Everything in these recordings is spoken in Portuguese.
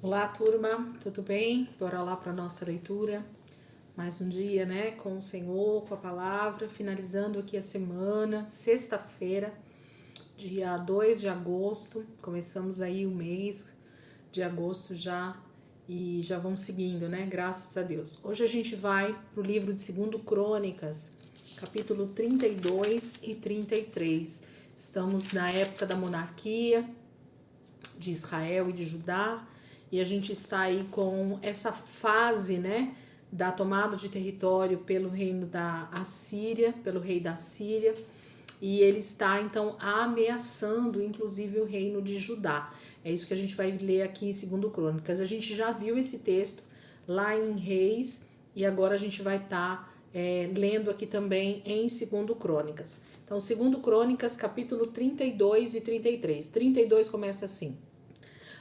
Olá, turma, tudo bem? Bora lá para nossa leitura. Mais um dia, né, com o Senhor, com a palavra, finalizando aqui a semana, sexta-feira, dia 2 de agosto. Começamos aí o mês de agosto já e já vamos seguindo, né? Graças a Deus. Hoje a gente vai pro livro de 2 Crônicas, capítulo 32 e 33. Estamos na época da monarquia de Israel e de Judá, e a gente está aí com essa fase, né, da tomada de território pelo reino da Assíria, pelo rei da Síria, e ele está então ameaçando inclusive o reino de Judá. É isso que a gente vai ler aqui em 2 Crônicas. A gente já viu esse texto lá em Reis e agora a gente vai estar lendo aqui também em 2 Crônicas. Então, 2 Crônicas, capítulo 32 e 33. 32 começa assim: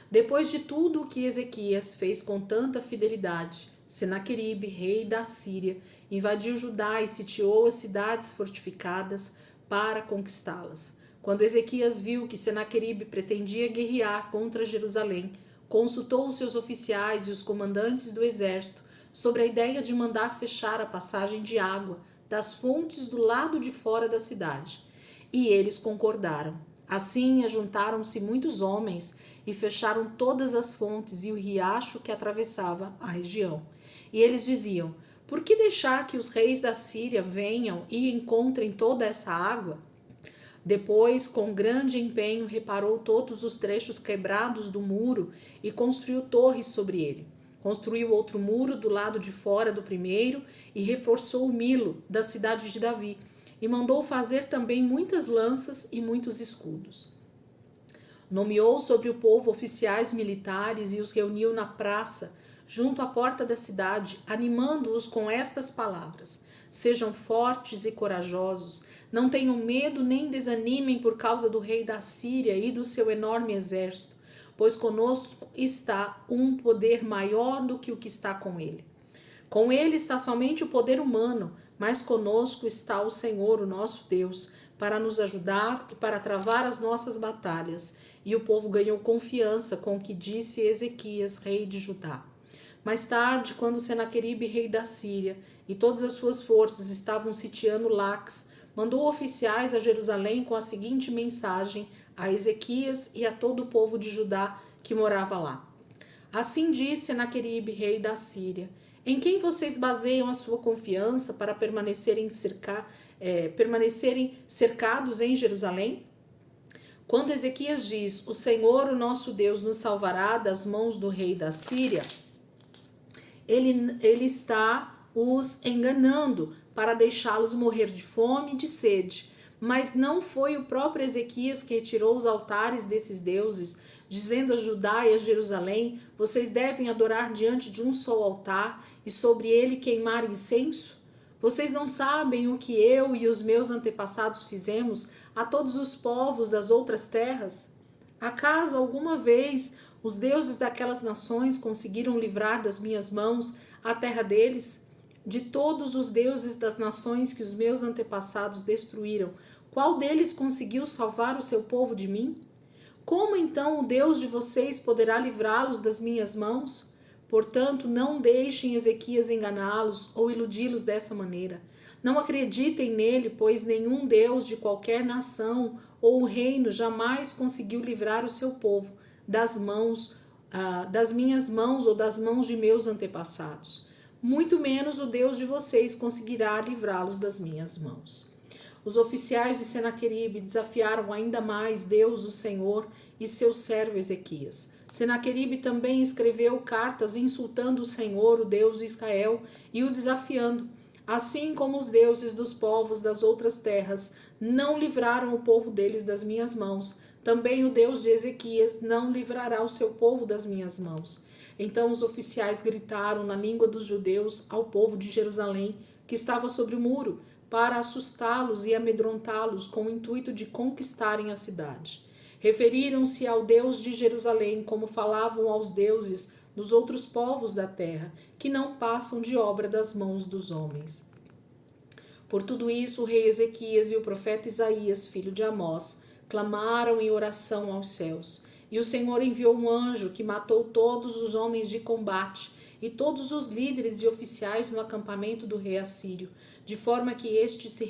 Depois de tudo o que Ezequias fez com tanta fidelidade, Senaqueribe, rei da Síria, invadiu Judá e sitiou as cidades fortificadas para conquistá-las. Quando Ezequias viu que Senaqueribe pretendia guerrear contra Jerusalém, consultou os seus oficiais e os comandantes do exército sobre a ideia de mandar fechar a passagem de água das fontes do lado de fora da cidade. E eles concordaram. Assim, ajuntaram-se muitos homens e fecharam todas as fontes e o riacho que atravessava a região. E eles diziam: por que deixar que os reis da Síria venham e encontrem toda essa água? Depois, com grande empenho, reparou todos os trechos quebrados do muro e construiu torres sobre ele. Construiu outro muro do lado de fora do primeiro e reforçou o Milo da cidade de Davi. E mandou fazer também muitas lanças e muitos escudos. Nomeou sobre o povo oficiais militares e os reuniu na praça, junto à porta da cidade, animando-os com estas palavras: sejam fortes e corajosos, não tenham medo nem desanimem por causa do rei da Síria e do seu enorme exército, pois conosco está um poder maior do que o que está com ele. Com ele está somente o poder humano, mas conosco está o Senhor, o nosso Deus, para nos ajudar e para travar as nossas batalhas. E o povo ganhou confiança com o que disse Ezequias, rei de Judá. Mais tarde, quando Senaqueribe, rei da Síria, e todas as suas forças estavam sitiando Laques, mandou oficiais a Jerusalém com a seguinte mensagem a Ezequias e a todo o povo de Judá que morava lá. Assim disse Senaqueribe, rei da Síria: em quem vocês baseiam a sua confiança para permanecerem cercados em Jerusalém? Quando Ezequias diz: o Senhor, o nosso Deus, nos salvará das mãos do rei da Síria, ele está os enganando para deixá-los morrer de fome e de sede. Mas não foi o próprio Ezequias que retirou os altares desses deuses, dizendo a Judá e a Jerusalém: vocês devem adorar diante de um só altar e sobre ele queimar incenso? Vocês não sabem o que eu e os meus antepassados fizemos a todos os povos das outras terras? Acaso alguma vez os deuses daquelas nações conseguiram livrar das minhas mãos a terra deles? De todos os deuses das nações que os meus antepassados destruíram, qual deles conseguiu salvar o seu povo de mim? Como então o Deus de vocês poderá livrá-los das minhas mãos? Portanto, não deixem Ezequias enganá-los ou iludi-los dessa maneira. Não acreditem nele, pois nenhum Deus de qualquer nação ou reino jamais conseguiu livrar o seu povo das minhas mãos ou das mãos de meus antepassados. Muito menos o Deus de vocês conseguirá livrá-los das minhas mãos. Os oficiais de Senaqueribe desafiaram ainda mais Deus, o Senhor, e seu servo Ezequias. Senaqueribe também escreveu cartas insultando o Senhor, o Deus de Israel, e o desafiando. Assim como os deuses dos povos das outras terras não livraram o povo deles das minhas mãos, também o Deus de Ezequias não livrará o seu povo das minhas mãos. Então os oficiais gritaram na língua dos judeus ao povo de Jerusalém, que estava sobre o muro, para assustá-los e amedrontá-los com o intuito de conquistarem a cidade. Referiram-se ao Deus de Jerusalém como falavam aos deuses dos outros povos da terra, que não passam de obra das mãos dos homens. Por tudo isso, o rei Ezequias e o profeta Isaías, filho de Amós, clamaram em oração aos céus. E o Senhor enviou um anjo que matou todos os homens de combate e todos os líderes e oficiais no acampamento do rei assírio, de forma que este se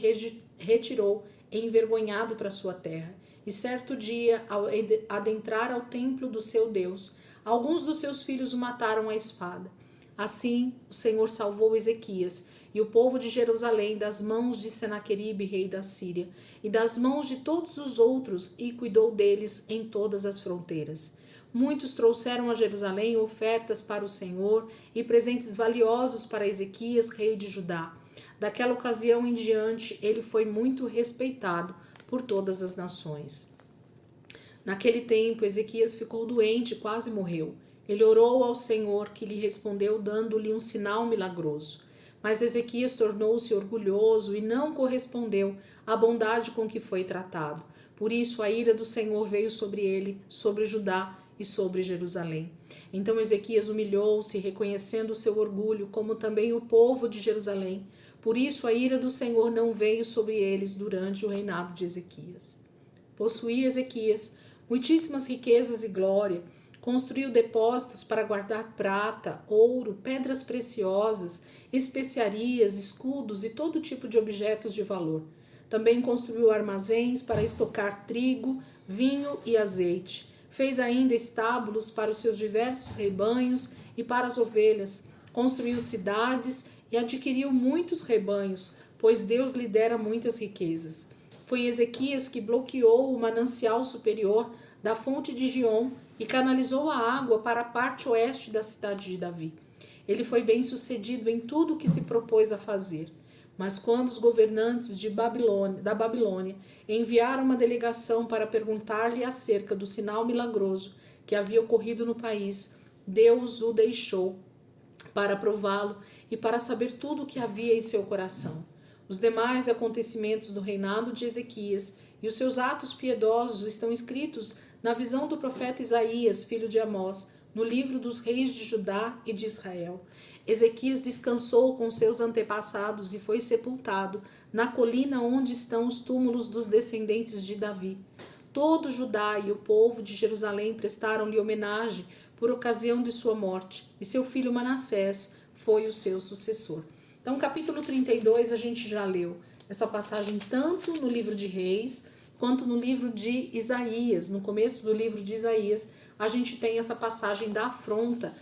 retirou envergonhado para sua terra. E certo dia, ao adentrar ao templo do seu Deus, alguns dos seus filhos o mataram à espada. Assim, o Senhor salvou Ezequias e o povo de Jerusalém das mãos de Senaqueribe, rei da Síria, e das mãos de todos os outros, e cuidou deles em todas as fronteiras. Muitos trouxeram a Jerusalém ofertas para o Senhor e presentes valiosos para Ezequias, rei de Judá. Daquela ocasião em diante, ele foi muito respeitado por todas as nações. Naquele tempo, Ezequias ficou doente e quase morreu. Ele orou ao Senhor, que lhe respondeu dando-lhe um sinal milagroso. Mas Ezequias tornou-se orgulhoso e não correspondeu à bondade com que foi tratado. Por isso a ira do Senhor veio sobre ele, sobre Judá e sobre Jerusalém. Então Ezequias humilhou-se, reconhecendo o seu orgulho, como também o povo de Jerusalém. Por isso a ira do Senhor não veio sobre eles durante o reinado de Ezequias. Possuía Ezequias muitíssimas riquezas e glória. Construiu depósitos para guardar prata, ouro, pedras preciosas, especiarias, escudos e todo tipo de objetos de valor. Também construiu armazéns para estocar trigo, vinho e azeite. Fez ainda estábulos para os seus diversos rebanhos e para as ovelhas. Construiu cidades e adquiriu muitos rebanhos, pois Deus lhe dera muitas riquezas. Foi Ezequias que bloqueou o manancial superior da fonte de Giom e canalizou a água para a parte oeste da cidade de Davi. Ele foi bem sucedido em tudo o que se propôs a fazer. Mas quando os governantes da Babilônia enviaram uma delegação para perguntar-lhe acerca do sinal milagroso que havia ocorrido no país, Deus o deixou para prová-lo e para saber tudo o que havia em seu coração. Os demais acontecimentos do reinado de Ezequias e os seus atos piedosos estão escritos na visão do profeta Isaías, filho de Amós, no livro dos reis de Judá e de Israel. Ezequias descansou com seus antepassados e foi sepultado na colina onde estão os túmulos dos descendentes de Davi. Todo Judá e o povo de Jerusalém prestaram-lhe homenagem por ocasião de sua morte, e seu filho Manassés foi o seu sucessor. Então, capítulo 32 a gente já leu essa passagem tanto no livro de Reis quanto no livro de Isaías. No começo do livro de Isaías, a gente tem essa passagem da afronta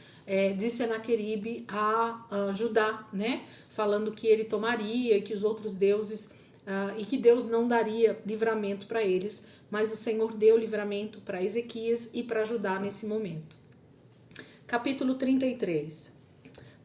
de Senaqueribe a Judá, né? Falando que ele tomaria, que os outros deuses, e que Deus não daria livramento para eles, mas o Senhor deu livramento para Ezequias e para Judá nesse momento. Capítulo 33.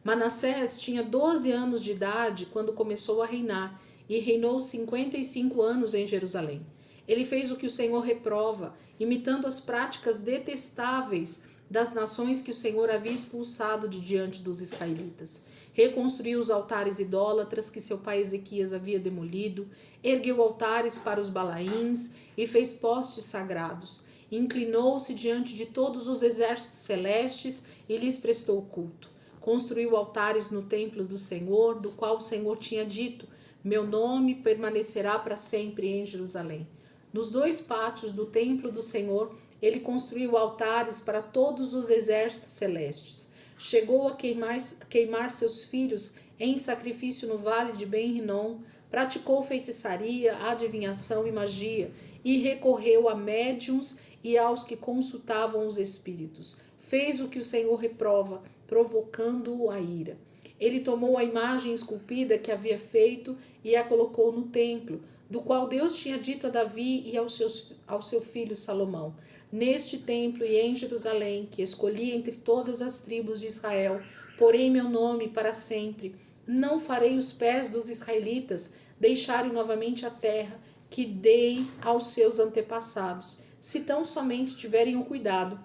Manassés tinha 12 anos de idade quando começou a reinar e reinou 55 anos em Jerusalém. Ele fez o que o Senhor reprova, imitando as práticas detestáveis das nações que o Senhor havia expulsado de diante dos israelitas. Reconstruiu os altares idólatras que seu pai Ezequias havia demolido, ergueu altares para os balaíns e fez postes sagrados. Inclinou-se diante de todos os exércitos celestes e lhes prestou culto. Construiu altares no templo do Senhor, do qual o Senhor tinha dito: meu nome permanecerá para sempre em Jerusalém. Nos 2 pátios do templo do Senhor, ele construiu altares para todos os exércitos celestes. Chegou a queimar seus filhos em sacrifício no vale de Ben-Rinom, praticou feitiçaria, adivinhação e magia, e recorreu a médiuns e aos que consultavam os espíritos. Fez o que o Senhor reprova, provocando-o a ira. Ele tomou a imagem esculpida que havia feito e a colocou no templo, do qual Deus tinha dito a Davi e ao seu filho Salomão: neste templo e em Jerusalém, que escolhi entre todas as tribos de Israel, porém meu nome para sempre, não farei os pés dos israelitas deixarem novamente a terra que dei aos seus antepassados, se tão somente tiverem o cuidado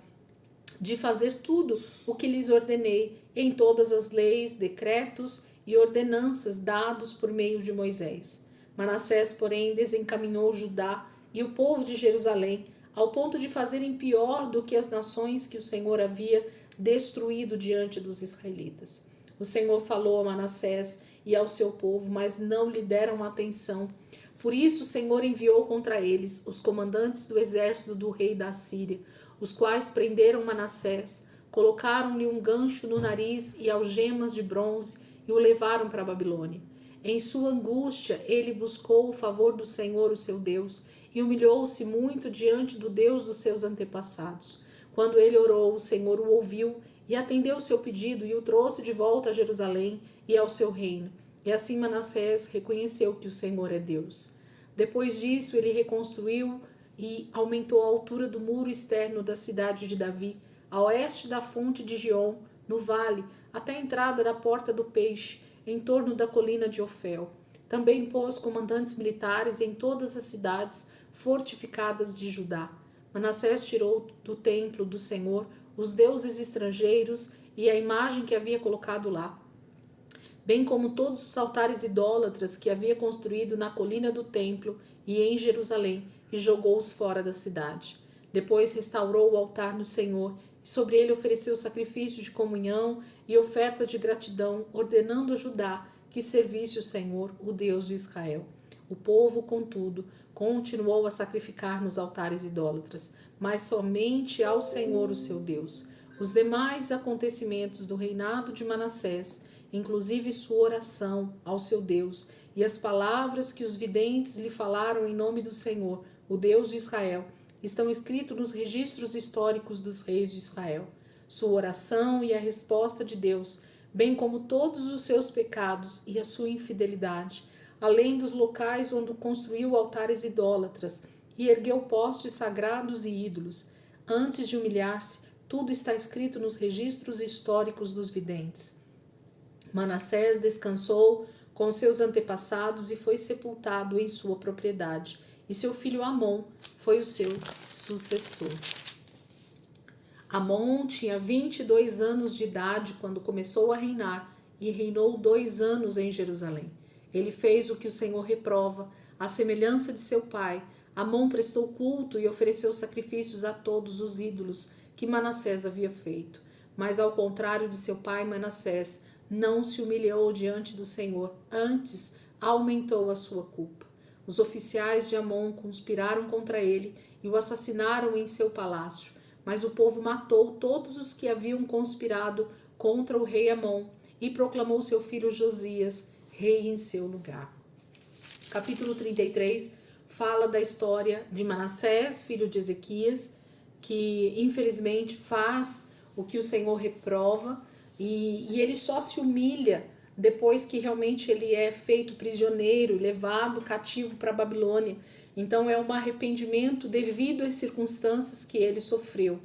de fazer tudo o que lhes ordenei em todas as leis, decretos e ordenanças dados por meio de Moisés. Manassés, porém, desencaminhou Judá e o povo de Jerusalém, ao ponto de fazerem pior do que as nações que o Senhor havia destruído diante dos israelitas. O Senhor falou a Manassés e ao seu povo, mas não lhe deram atenção. Por isso o Senhor enviou contra eles os comandantes do exército do rei da Síria, os quais prenderam Manassés, colocaram-lhe um gancho no nariz e algemas de bronze e o levaram para a Babilônia. Em sua angústia, ele buscou o favor do Senhor, o seu Deus, e humilhou-se muito diante do Deus dos seus antepassados. Quando ele orou, o Senhor o ouviu e atendeu o seu pedido e o trouxe de volta a Jerusalém e ao seu reino. E assim Manassés reconheceu que o Senhor é Deus. Depois disso, ele reconstruiu e aumentou a altura do muro externo da cidade de Davi, a oeste da fonte de Giom, no vale, até a entrada da porta do peixe, em torno da colina de Ofel. Também pôs comandantes militares em todas as cidades fortificadas de Judá. Manassés tirou do templo do Senhor os deuses estrangeiros e a imagem que havia colocado lá, bem como todos os altares idólatras que havia construído na colina do templo e em Jerusalém, e jogou-os fora da cidade. Depois restaurou o altar no Senhor, e sobre ele ofereceu sacrifício de comunhão e oferta de gratidão, ordenando a Judá que servisse o Senhor, o Deus de Israel. O povo, contudo, continuou a sacrificar nos altares idólatras, mas somente ao Senhor, o seu Deus. Os demais acontecimentos do reinado de Manassés, inclusive sua oração ao seu Deus, e as palavras que os videntes lhe falaram em nome do Senhor, o Deus de Israel, estão escritos nos registros históricos dos reis de Israel. Sua oração e a resposta de Deus, bem como todos os seus pecados e a sua infidelidade, além dos locais onde construiu altares idólatras e ergueu postes sagrados e ídolos. Antes de humilhar-se, tudo está escrito nos registros históricos dos videntes. Manassés descansou com seus antepassados e foi sepultado em sua propriedade, e seu filho Amon foi o seu sucessor. Amon tinha 22 anos de idade quando começou a reinar e reinou 2 anos em Jerusalém. Ele fez o que o Senhor reprova, à semelhança de seu pai. Amon prestou culto e ofereceu sacrifícios a todos os ídolos que Manassés havia feito. Mas ao contrário de seu pai Manassés, não se humilhou diante do Senhor, antes aumentou a sua culpa. Os oficiais de Amon conspiraram contra ele e o assassinaram em seu palácio. Mas o povo matou todos os que haviam conspirado contra o rei Amon e proclamou seu filho Josias rei em seu lugar. Capítulo 33 fala da história de Manassés, filho de Ezequias, que infelizmente faz o que o Senhor reprova e ele só se humilha depois que realmente ele é feito prisioneiro, levado cativo para a Babilônia. Então é um arrependimento devido às circunstâncias que ele sofreu.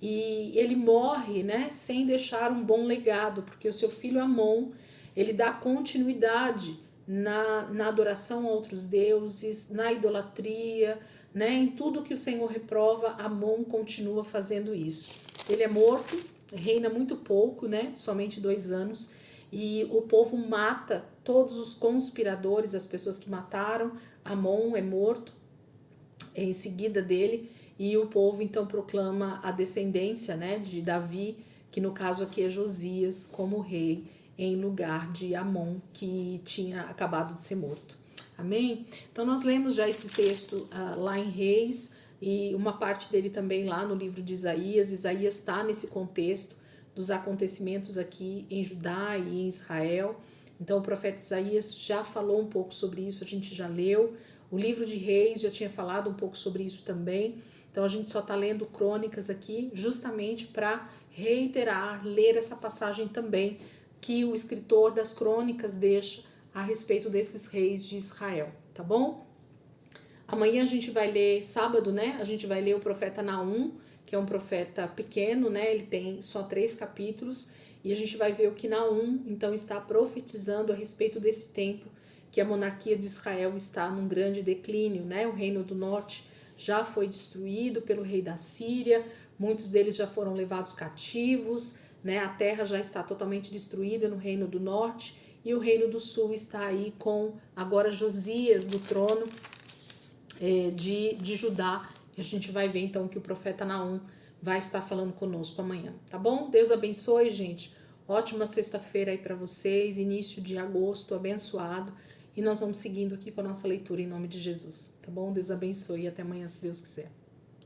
E ele morre, né, sem deixar um bom legado, porque o seu filho Amon, ele dá continuidade na adoração a outros deuses, na idolatria, né, em tudo que o Senhor reprova, Amon continua fazendo isso. Ele é morto, reina muito pouco, né, somente 2 anos, e o povo mata todos os conspiradores, as pessoas que mataram. Amon é morto em seguida dele, e o povo então proclama a descendência, né, de Davi, que no caso aqui é Josias, como rei, em lugar de Amon, que tinha acabado de ser morto. Amém? Então nós lemos já esse texto lá em Reis, e uma parte dele também lá no livro de Isaías. Isaías está nesse contexto dos acontecimentos aqui em Judá e em Israel. Então o profeta Isaías já falou um pouco sobre isso, a gente já leu. O livro de Reis já tinha falado um pouco sobre isso também. Então a gente só está lendo crônicas aqui justamente para reiterar, ler essa passagem também que o escritor das crônicas deixa a respeito desses reis de Israel, tá bom? Amanhã a gente vai ler, sábado, né? A gente vai ler o profeta Naum, que é um profeta pequeno, né? Ele tem só 3 capítulos, e a gente vai ver o que Naum, então, está profetizando a respeito desse tempo que a monarquia de Israel está num grande declínio, né? O reino do norte já foi destruído pelo rei da Síria, muitos deles já foram levados cativos, né? A terra já está totalmente destruída no reino do norte, e o reino do sul está aí com agora Josias no trono de Judá. E a gente vai ver então que o profeta Naum vai estar falando conosco amanhã, tá bom? Deus abençoe, gente. Ótima sexta-feira aí para vocês, início de agosto abençoado. E nós vamos seguindo aqui com a nossa leitura em nome de Jesus, tá bom? Deus abençoe e até amanhã, se Deus quiser.